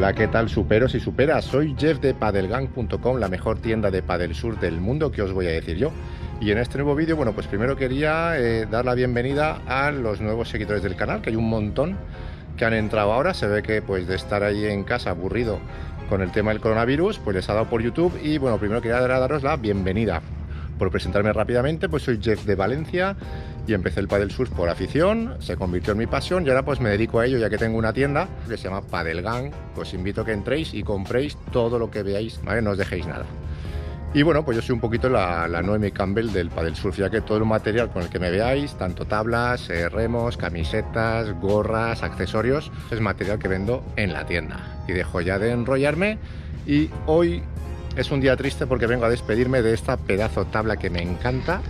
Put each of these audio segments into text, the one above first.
Hola, ¿qué tal superos y superas? Soy Jeff de padelgang.com, la mejor tienda de pádel sur del mundo, que os voy a decir yo. Y en este nuevo vídeo, bueno, pues primero quería dar la bienvenida a los nuevos seguidores del canal, que hay un montón que han entrado ahora. Se ve que pues de estar ahí en casa aburrido con el tema del coronavirus, pues les ha dado por YouTube. Y bueno, primero quería daros la bienvenida. Por presentarme rápidamente, pues soy Jeff de Valencia y empecé el pádel surf por afición, se convirtió en mi pasión y ahora pues me dedico a ello, ya que tengo una tienda que se llama Padelgang. Os invito a que entréis y compréis todo lo que veáis, ¿vale? No os dejéis nada. Y bueno, pues yo soy un poquito la Noemi Campbell del pádel surf, ya que todo el material con el que me veáis, tanto tablas, remos, camisetas, gorras, accesorios, es material que vendo en la tienda. Y dejo ya de enrollarme y hoy es un día triste porque vengo a despedirme de esta pedazo tabla que me encanta.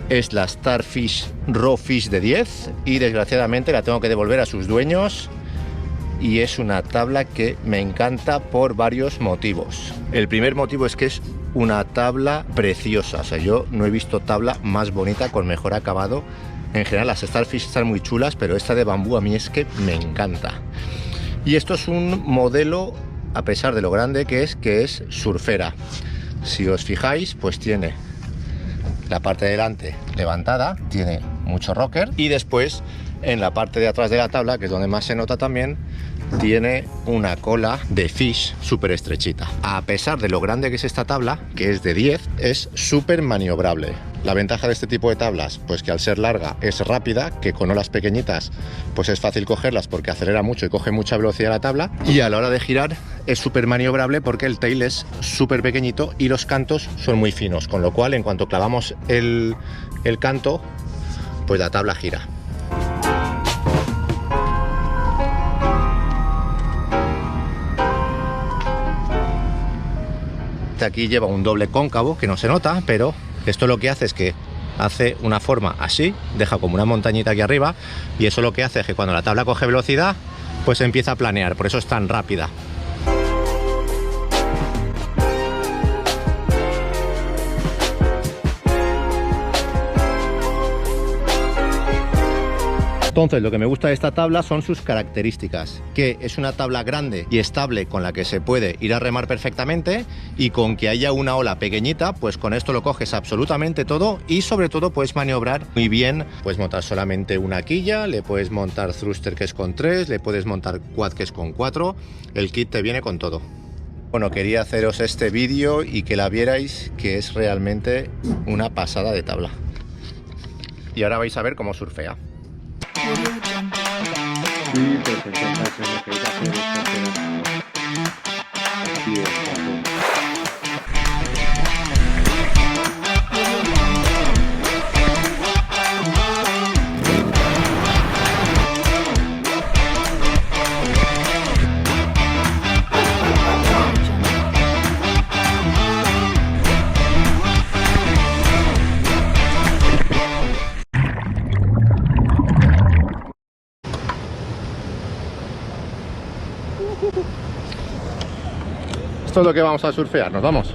Es la Starfish Raw Fish de 10 y desgraciadamente la tengo que devolver a sus dueños. Y es una tabla que me encanta por varios motivos. El primer motivo es que es una tabla preciosa. O sea, yo no he visto tabla más bonita con mejor acabado. En general las Starfish están muy chulas, pero esta de bambú a mí es que me encanta. Y esto es un modelo, a pesar de lo grande que es surfera. Si os fijáis, pues tiene la parte de delante levantada, tiene mucho rocker y después en la parte de atrás de la tabla, que es donde más se nota también, tiene una cola de fish súper estrechita. A pesar de lo grande que es esta tabla, que es de 10, es súper maniobrable. La ventaja de este tipo de tablas, pues que al ser larga es rápida, que con olas pequeñitas pues es fácil cogerlas porque acelera mucho y coge mucha velocidad la tabla, y a la hora de girar es súper maniobrable porque el tail es súper pequeñito y los cantos son muy finos, con lo cual en cuanto clavamos el canto, pues la tabla gira. Aquí lleva un doble cóncavo que no se nota, pero esto lo que hace es que hace una forma así, deja como una montañita aquí arriba, y eso lo que hace es que cuando la tabla coge velocidad pues empieza a planear, por eso es tan rápida. Entonces, lo que me gusta de esta tabla son sus características, que es una tabla grande y estable con la que se puede ir a remar perfectamente, y con que haya una ola pequeñita, pues con esto lo coges absolutamente todo y sobre todo puedes maniobrar muy bien. Puedes montar solamente una quilla, le puedes montar thruster que es con 3, le puedes montar quad que es con 4, el kit te viene con todo. Bueno, quería haceros este vídeo y que la vierais, que es realmente una pasada de tabla. Y ahora vais a ver cómo surfea. Sí, pues entonces lo que hay que hacer es Esto es lo que vamos a surfear, nos vamos.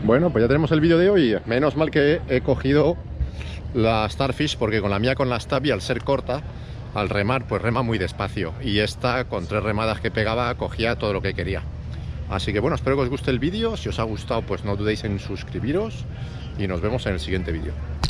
Bueno, pues ya tenemos el vídeo de hoy. Menos mal que he cogido la Starfish, porque con la mía, con la Stabby, al ser corta, al remar, pues rema muy despacio. Y esta, con 3 remadas que pegaba, cogía todo lo que quería. Así que bueno, espero que os guste el vídeo. Si os ha gustado, pues no dudéis en suscribiros. Y nos vemos en el siguiente vídeo.